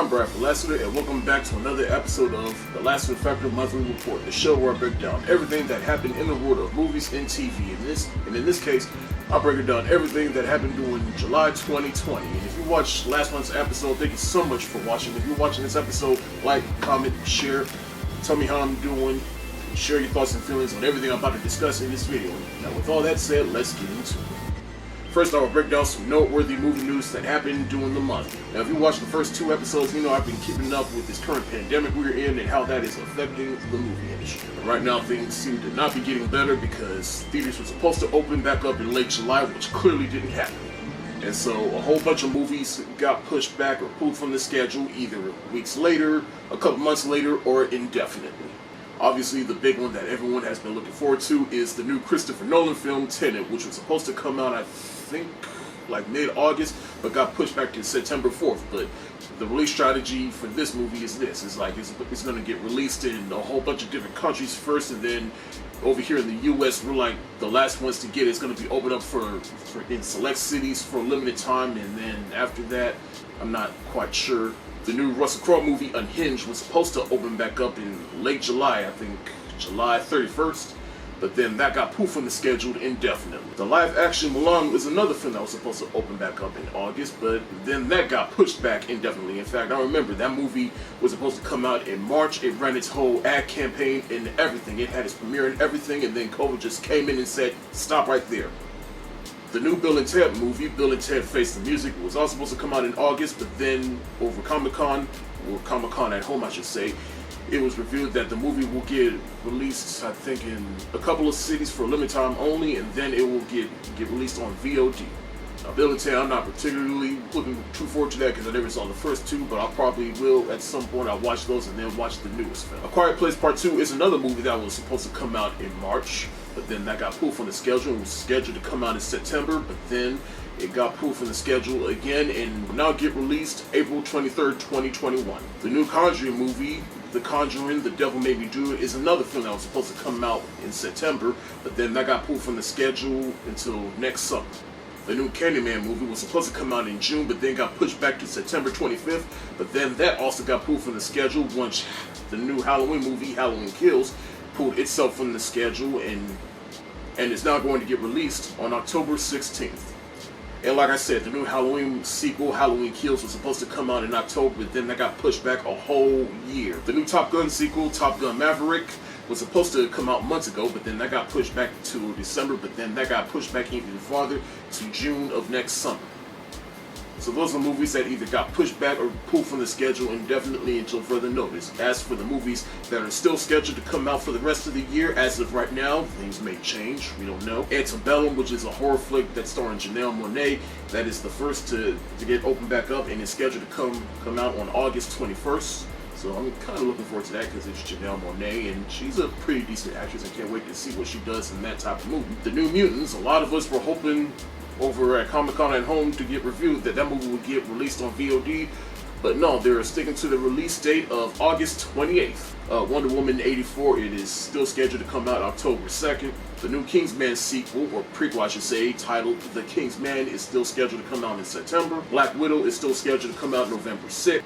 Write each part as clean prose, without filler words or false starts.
I'm Bradford Lassiter, and welcome back to another episode of the Lassiter Factor Monthly Report, the show where I break down everything that happened in the world of movies and TV. In this case, I'll break it down everything that happened during July 2020. And if you watched last month's episode, thank you so much for watching. If you're watching this episode, like, comment, share, tell me how I'm doing, share your thoughts and feelings on everything I'm about to discuss in this video. Now, with all that said, let's get into it. First, I will break down some noteworthy movie news that happened during the month. Now, if you watched the first two episodes, you know I've been keeping up with this current pandemic we're in and how that is affecting the movie industry. And right now, things seem to not be getting better because theaters were supposed to open back up in late July, which clearly didn't happen. And so, a whole bunch of movies got pushed back or pulled from the schedule either weeks later, a couple months later, or indefinitely. Obviously, the big one that everyone has been looking forward to is the new Christopher Nolan film, Tenet, which was supposed to come out, I think, like mid-August, but got pushed back to September 4th. But the release strategy for this movie is this. It's going to get released in a whole bunch of different countries first, and then over here in the U.S., we're like the last ones to get it. It's going to be opened up for in select cities for a limited time, and then after that, I'm not quite sure. The new Russell Crowe movie, Unhinged, was supposed to open back up in late July, I think July 31st, but then that got pulled from the schedule indefinitely. The live-action Mulan was another film that was supposed to open back up in August, but then that got pushed back indefinitely. In fact, I remember that movie was supposed to come out in March. It ran its whole ad campaign and everything. It had its premiere and everything, and then COVID just came in and said, stop right there. The new Bill and Ted movie, Bill and Ted Face the Music, was all supposed to come out in August, but then over Comic-Con, or Comic-Con at home I should say, it was revealed that the movie will get released, I think, in a couple of cities for a limited time only, and then it will get released on VOD. Now, Bill and Ted, I'm not particularly looking too forward to that because I never saw the first two, but I probably will at some point. I'll watch those and then watch the newest film. A Quiet Place Part 2 is another movie that was supposed to come out in March, but then that got pulled from the schedule and was scheduled to come out in September, but then it got pulled from the schedule again and will now get released April 23rd, 2021. The new Conjuring movie, The Conjuring, The Devil Made Me Do It, is another film that was supposed to come out in September, but then that got pulled from the schedule until next summer. The new Candyman movie was supposed to come out in June, but then got pushed back to September 25th, but then that also got pulled from the schedule once the new Halloween movie, Halloween Kills, pulled itself from the schedule and is now going to get released on October 16th. And like I said, the new Halloween sequel, Halloween Kills, was supposed to come out in October, but then that got pushed back a whole year. The new Top Gun sequel, Top Gun Maverick, was supposed to come out months ago, but then that got pushed back to December, but then that got pushed back even farther to June of next summer. So those are movies that either got pushed back or pulled from the schedule indefinitely until further notice. As for the movies that are still scheduled to come out for the rest of the year, as of right now, things may change, we don't know. Antebellum, which is a horror flick that's starring Janelle Monáe, that is the first to get opened back up and is scheduled to come out on August 21st. So I'm kind of looking forward to that because it's Janelle Monáe and she's a pretty decent actress and can't wait to see what she does in that type of movie. The New Mutants, a lot of us were hoping over at Comic-Con at home to get reviewed that movie would get released on VOD, but no, they're sticking to the release date of August 28th. Wonder Woman 84, it is still scheduled to come out October 2nd. The new Kingsman sequel, or prequel I should say, titled The Kingsman, is still scheduled to come out in September. Black Widow is still scheduled to come out November 6th.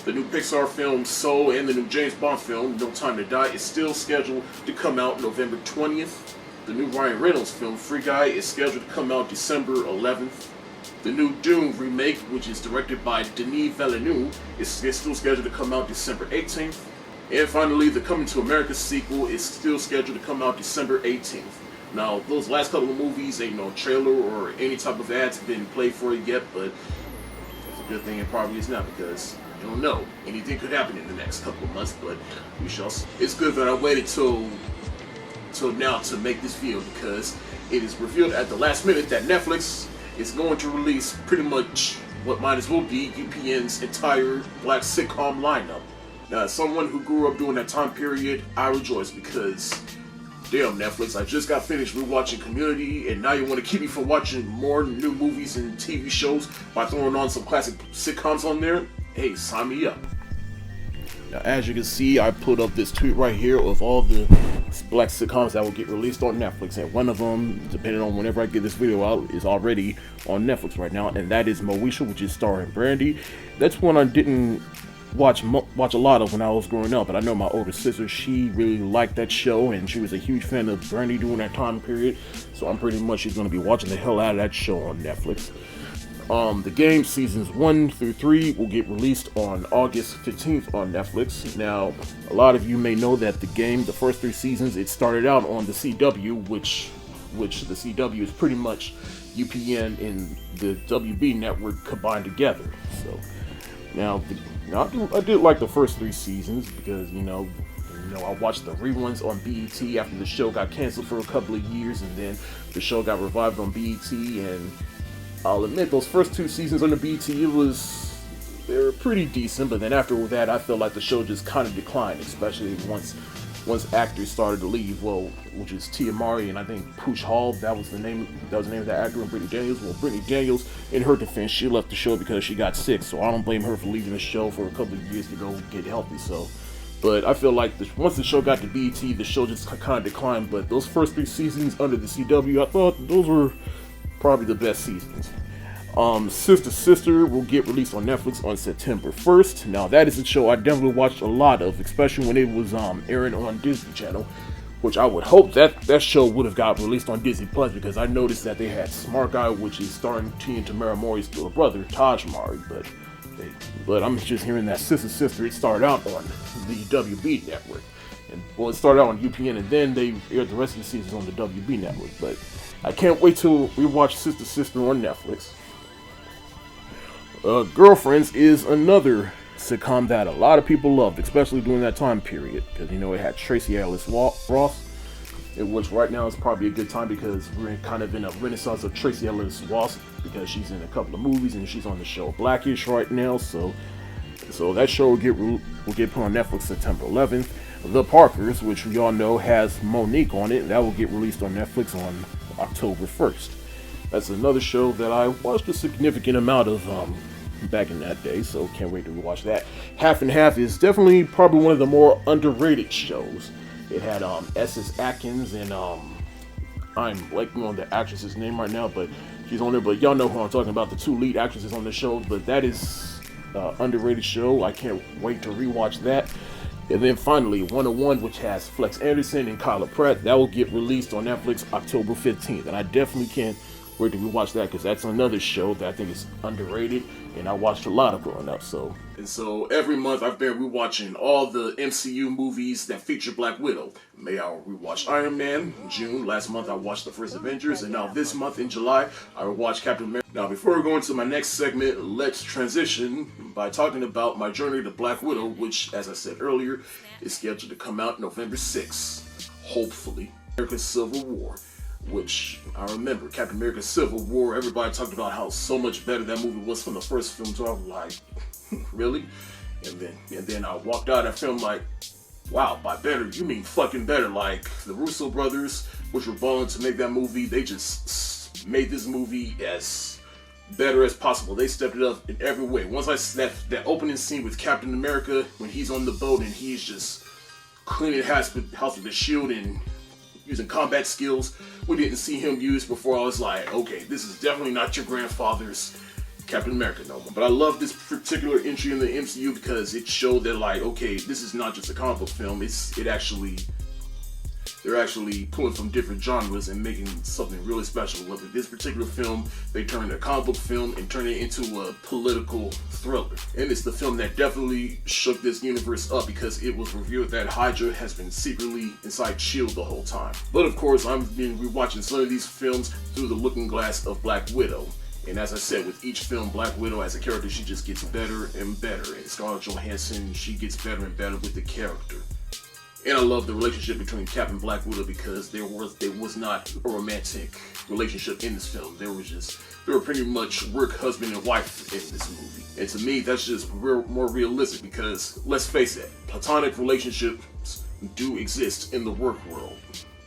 The new Pixar film Soul and the new James Bond film No Time to Die is still scheduled to come out November 20th. The new Ryan Reynolds film, Free Guy, is scheduled to come out December 11th. The new Dune remake, which is directed by Denis Villeneuve, is still scheduled to come out December 18th. And finally, the Coming to America sequel is still scheduled to come out December 18th. Now, those last couple of movies, ain't no trailer or any type of ads been played for it yet, but it's a good thing it probably is not because you don't know. Anything could happen in the next couple of months, but we shall see. It's good that I waited till now to make this video because it is revealed at the last minute that Netflix is going to release pretty much what might as well be UPN's entire black sitcom lineup. Now, as someone who grew up during that time period, I rejoice because damn Netflix, I just got finished rewatching Community and now you want to keep me from watching more new movies and TV shows by throwing on some classic sitcoms on there? Hey, sign me up. Now, as you can see, I put up this tweet right here of all the black sitcoms that will get released on Netflix, and one of them, depending on whenever I get this video out, is already on Netflix right now, and that is Moesha, which is starring Brandy. That's one I didn't watch a lot of when I was growing up, but I know my older sister, she really liked that show, and she was a huge fan of Brandy during that time period, so I'm pretty much she's going to be watching the hell out of that show on Netflix. The Game seasons 1 through 3 will get released on August 15th on Netflix. Now, a lot of you may know that The Game, the first 3 seasons, it started out on the CW, which the CW is pretty much UPN and the WB network combined together. So, now I did like the first 3 seasons because I watched the reruns on BET after the show got canceled for a couple of years, and then the show got revived on BET, and I'll admit those first 2 seasons on the BET, they were pretty decent, but then after that I felt like the show just kind of declined, especially once actors started to leave, which is Tia Mowry and I think Pooch Hall, that was the name of that actor, and Brittany Daniels. Well, Brittany Daniels, in her defense, she left the show because she got sick, so I don't blame her for leaving the show for a couple of years to go get healthy. But I feel like once the show got to BET, the show just kind of declined, but those first 3 seasons under the CW, I thought those were probably the best seasons. Sister will get released on Netflix on September 1st. Now that is a show I definitely watched a lot of, especially when it was airing on Disney Channel, which I would hope that show would have got released on Disney Plus, because I noticed that they had Smart Guy, which is starring T and Tamara Mowry's little brother, Taj Mowry, but I'm just hearing that Sister, it started out on the WB network. It started out on UPN, and then they aired the rest of the seasons on the WB network, but I can't wait till we watch Sister on Netflix. Girlfriends is another sitcom that a lot of people loved, especially during that time period, because it had Tracy Ellis Ross, which right now is probably a good time because we're kind of in a renaissance of Tracy Ellis Ross, because she's in a couple of movies and she's on the show Blackish right now, so that show will get put on Netflix September 11th. The Parkers, which we all know has Monique on it, that will get released on Netflix on October 1st. That's another show that I watched a significant amount of back in that day, so can't wait to rewatch that. Half and Half is definitely probably one of the more underrated shows. It had S.S. Atkins and I'm blanking on the actress's name right now, but she's on there, but y'all know who I'm talking about, the 2 lead actresses on the show. But that is an underrated show. I can't wait to rewatch that. And then finally, 101, which has Flex Anderson and Kyla Pratt, that will get released on Netflix October 15th. And I definitely can't wait to rewatch that, because that's another show that I think is underrated, and I watched a lot of growing up. And so every month I've been rewatching all the MCU movies that feature Black Widow. May I rewatch Iron Man in June. Last month I watched the first Avengers, and now this month in July I will watch Captain America. Now before we go into my next segment, let's transition by talking about my journey to Black Widow, which, as I said earlier, is scheduled to come out November 6th. Hopefully. America's Civil War. Which I remember, Captain America Civil War, everybody talked about how so much better that movie was from the first film, so I was like, really? And then I walked out of that film like, wow, by better, you mean fucking better. Like, the Russo brothers, which were balling to make that movie, they just made this movie as better as possible. They stepped it up in every way. Once that opening scene with Captain America, when he's on the boat and he's just cleaning house with the shield and using combat skills we didn't see him use before, I was like, okay, this is definitely not your grandfather's Captain America no more. But I love this particular entry in the MCU because it showed that, like, okay, this is not just a comic book film. They're actually pulling from different genres and making something really special. With this particular film, they turned a comic book film and turned it into a political thriller. And it's the film that definitely shook this universe up because it was revealed that Hydra has been secretly inside S.H.I.E.L.D. the whole time. But of course, I've been rewatching some of these films through the looking glass of Black Widow. And as I said, with each film, Black Widow as a character, she just gets better and better. And Scarlett Johansson, she gets better and better with the character. And I love the relationship between Cap and Black Widow because there was not a romantic relationship in this film. They were pretty much work husband and wife in this movie. And to me, that's just more realistic because, let's face it, platonic relationships do exist in the work world.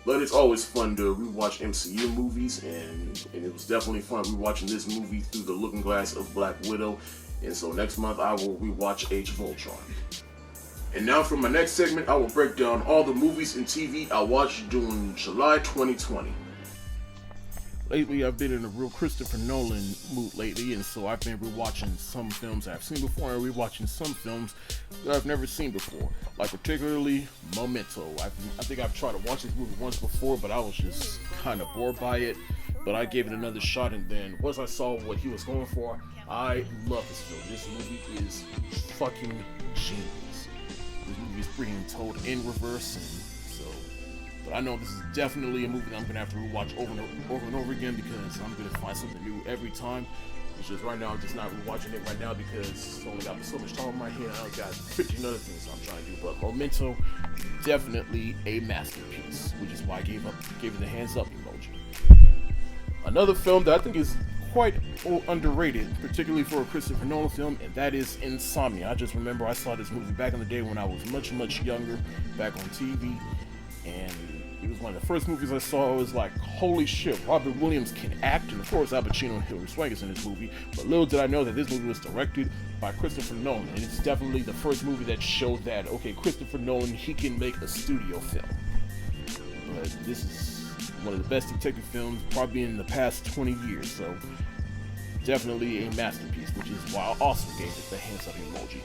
But it's always fun to rewatch MCU movies, and it was definitely fun rewatching this movie through the looking glass of Black Widow. And so next month I will rewatch Age of Ultron. And now for my next segment, I will break down all the movies and TV I watched during July 2020. Lately, I've been in a real Christopher Nolan mood lately, and so I've been rewatching some films I've seen before and rewatching some films that I've never seen before, like particularly Memento. I think I've tried to watch this movie once before, but I was just kind of bored by it, but I gave it another shot, and then once I saw what he was going for, I love this film. This movie is fucking genius. This movie is being told in reverse, and but I know this is definitely a movie that I'm going to have to rewatch over and over again because I'm going to find something new every time. It's just right now, I'm just not rewatching it right now because it's only got so much time in my head. I got 15 other things I'm trying to do. But Memento, definitely a masterpiece, which is why I gave it the hands up emoji. Another film that I think is quite underrated, particularly for a Christopher Nolan film, and that is Insomnia. I just remember I saw this movie back in the day when I was much younger, back on TV. And it was one of the first movies I saw. I was like, holy shit, Robert Williams can act, and of course Al Pacino and Hilary Swank is in this movie, but little did I know that this movie was directed by Christopher Nolan, and it's definitely the first movie that showed that, okay, Christopher Nolan, he can make a studio film. But this is one of the best detective films probably in the past 20 years, so definitely a masterpiece, which is why I also gave it the hands up emoji.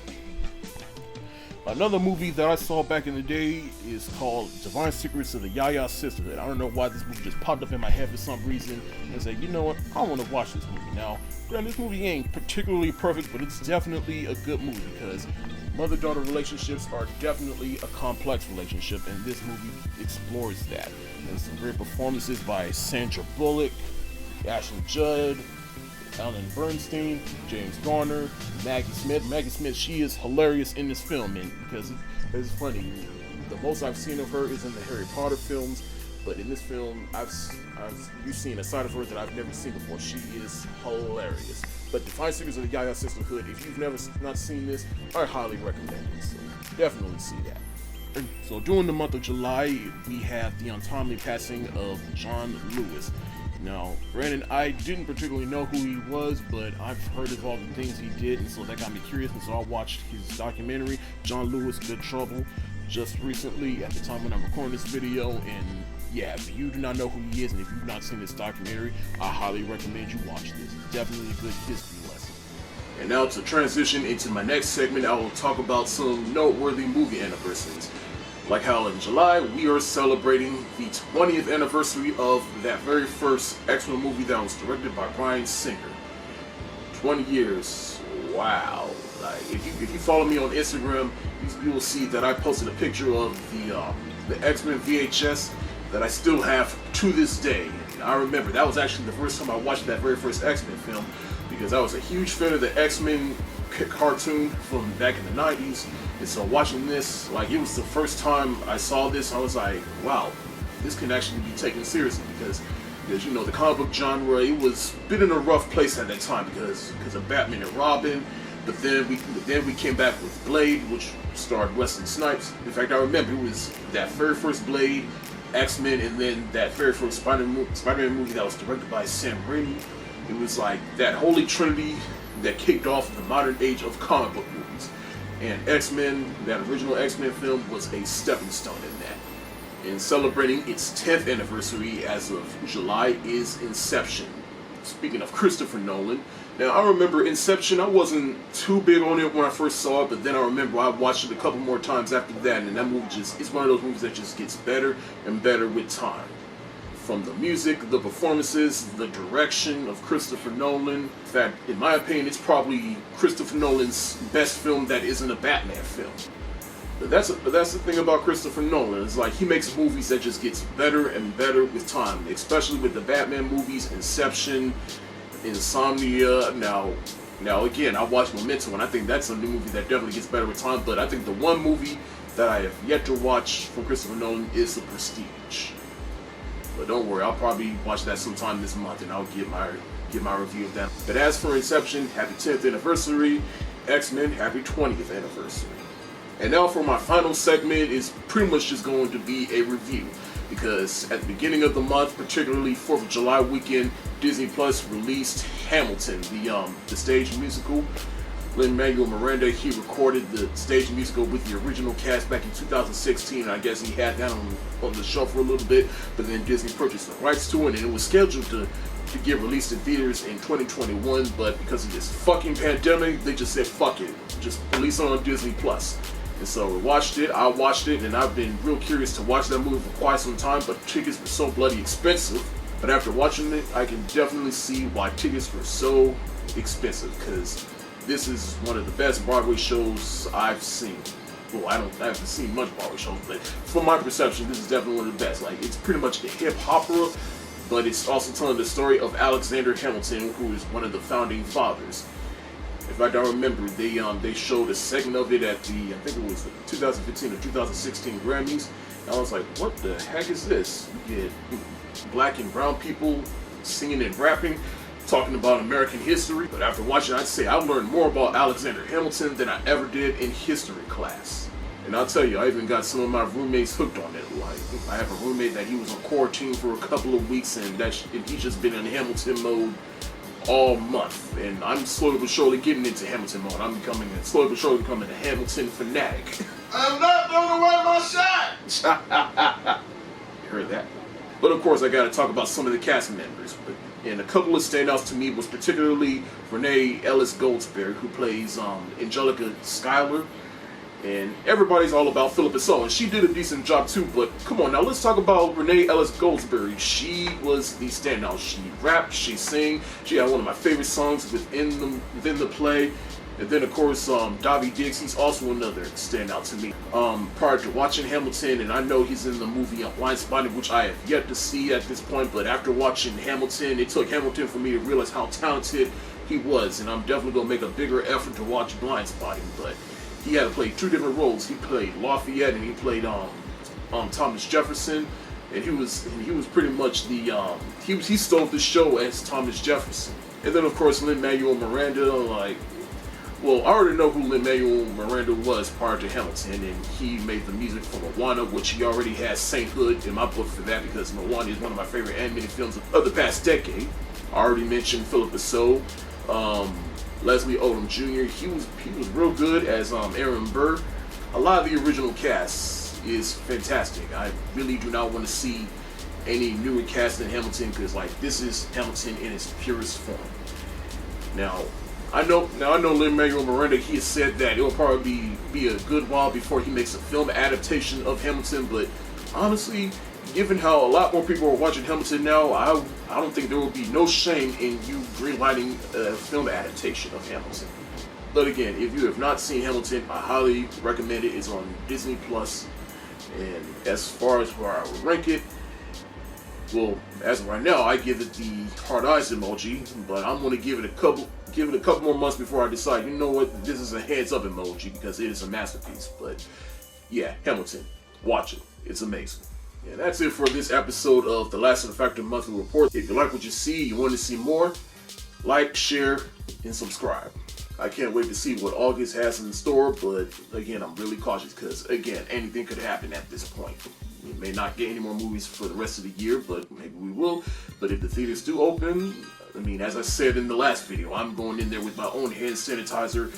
Another movie that I saw back in the day is called Divine Secrets of the Yaya Sisterhood. I don't know why this movie just popped up in my head for some reason and I said, you know what, I want to watch this movie. Now, granted, this movie ain't particularly perfect, but it's definitely a good movie because mother-daughter relationships are definitely a complex relationship, and this movie explores that. And some great performances by Sandra Bullock, Ashton Judd, Ellen Bernstein, James Garner, Maggie Smith. Maggie Smith, she is hilarious in this film, and because it's funny, the most I've seen of her is in the Harry Potter films, but in this film, you've seen a side of her that I've never seen before. She is hilarious. But Divine Secrets of the Yaya Sisterhood, if you've not seen this, I highly recommend it. So definitely see that. So during the month of July, we have the untimely passing of John Lewis. Now, granted, I didn't particularly know who he was, but I've heard of all the things he did, and so that got me curious, and so I watched his documentary, John Lewis, Good Trouble, just recently at the time when I'm recording this video, and yeah, if you do not know who he is, and if you've not seen this documentary, I highly recommend you watch this. Definitely a good history lesson. And now to transition into my next segment, I will talk about some noteworthy movie anniversaries. Like how in July, we are celebrating the 20th anniversary of that very first X-Men movie that was directed by Bryan Singer. 20 years, wow. Like, if you follow me on Instagram, you will see that I posted a picture of the X-Men VHS that I still have to this day. And I remember that was actually the first time I watched that very first X-Men film, because I was a huge fan of the X-Men cartoon from back in the 90s, and so watching this, like, it was the first time I saw this, I was like, wow, this can actually be taken seriously, because you know, the comic book genre, it was a bit in a rough place at that time because of Batman and Robin, but then we came back with Blade, which starred Wesley Snipes. In fact, I remember it was that very first Blade, X-Men, and then that very first Spider-Man movie that was directed by Sam Raimi. It was like that holy trinity that kicked off the modern age of comic book movies. And X-Men, that original X-Men film, was a stepping stone in that. And celebrating its 10th anniversary as of July is Inception. Speaking of Christopher Nolan, now I remember Inception, I wasn't too big on it when I first saw it, but then I remember I watched it a couple more times after that, and that movie it's one of those movies that just gets better and better with time. From the music, the performances, the direction of Christopher Nolan. In fact, in my opinion, it's probably Christopher Nolan's best film that isn't a Batman film. But that's the thing about Christopher Nolan. It's like he makes movies that just gets better and better with time, especially with the Batman movies, Inception, Insomnia. Now again, I watched Memento, and I think that's a new movie that definitely gets better with time. But I think the one movie that I have yet to watch from Christopher Nolan is The Prestige. But don't worry, I'll probably watch that sometime this month, and I'll give my review of that. But as for Inception, happy 10th anniversary. X-Men, happy 20th anniversary. And now for my final segment is pretty much just going to be a review, because at the beginning of the month, particularly 4th of July weekend, Disney Plus released Hamilton, the stage musical, Lin-Manuel Miranda, he recorded the stage musical with the original cast back in 2016. I guess he had that on the shelf for a little bit, but then Disney purchased the rights to it, and it was scheduled to get released in theaters in 2021, but because of this fucking pandemic, they just said fuck it, just release it on Disney Plus. And so I watched it, and I've been real curious to watch that movie for quite some time, but tickets were so bloody expensive. But after watching it, I can definitely see why tickets were so expensive, because this is one of the best Broadway shows I've seen. Well, I haven't seen much Broadway shows, but from my perception, this is definitely one of the best. Like, it's pretty much a hip opera, but it's also telling the story of Alexander Hamilton, who is one of the founding fathers. If I don't remember, they showed a segment of it at the, I think it was the 2015 or 2016 Grammys, and I was like, what the heck is this? You get black and brown people singing and rapping, talking about American history. But after watching, I'd say I learned more about Alexander Hamilton than I ever did in history class. And I'll tell you, I even got some of my roommates hooked on it. Like, I have a roommate that he was on quarantine for a couple of weeks, and he's just been in Hamilton mode all month. And I'm slowly but surely getting into Hamilton mode. I'm slowly but surely becoming a Hamilton fanatic. I'm not throwing away my shot! You heard that? But of course, I gotta talk about some of the cast members. And a couple of standouts to me was particularly Renee Ellis Goldsberry, who plays Angelica Schuyler. And everybody's all about Philippa Soo, and she did a decent job too, but come on, now let's talk about Renee Ellis Goldsberry. She was the standout. She rapped, she sang, she had one of my favorite songs within the play. And then of course, Daveed Diggs, he's also another standout to me. Prior to watching Hamilton, and I know he's in the movie Blindspotting, which I have yet to see at this point, but after watching Hamilton, it took Hamilton for me to realize how talented he was, and I'm definitely going to make a bigger effort to watch Blindspotting, but he had to play two different roles. He played Lafayette and he played Thomas Jefferson, and he was pretty much the he stole the show as Thomas Jefferson. And then of course Lin-Manuel Miranda, well, I already know who Lin-Manuel Miranda was prior to Hamilton, and he made the music for Moana, which he already has sainthood in my book for that, because Moana is one of my favorite animated films of the past decade. I already mentioned Philippa Soo. Leslie Odom Jr. He was real good as Aaron Burr. A lot of the original cast is fantastic. I really do not want to see any newer cast in Hamilton, because this is Hamilton in its purest form. Now I know Lin-Manuel Miranda, he has said that it'll probably be a good while before he makes a film adaptation of Hamilton, but honestly, given how a lot more people are watching Hamilton now, I don't think there will be no shame in you greenlighting a film adaptation of Hamilton. But again, if you have not seen Hamilton, I highly recommend it. It's on Disney Plus. And as far as where I would rank it, well, as of right now, I give it the hard eyes emoji, but I'm going to give it a couple more months before I decide, you know what, this is a heads up emoji, because it is a masterpiece. But yeah, Hamilton, watch it. It's amazing. And that's it for this episode of the Lassiter Factor Monthly Report. If you like what you see, you want to see more, like, share, and subscribe. I can't wait to see what August has in store, but again, I'm really cautious because, again, anything could happen at this point. We may not get any more movies for the rest of the year, but maybe we will. But if the theaters do open, I mean, as I said in the last video, I'm going in there with my own hand sanitizer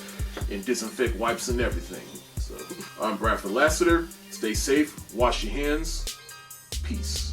and disinfect wipes and everything. So, I'm Bradford Lassiter. Stay safe, wash your hands. Peace.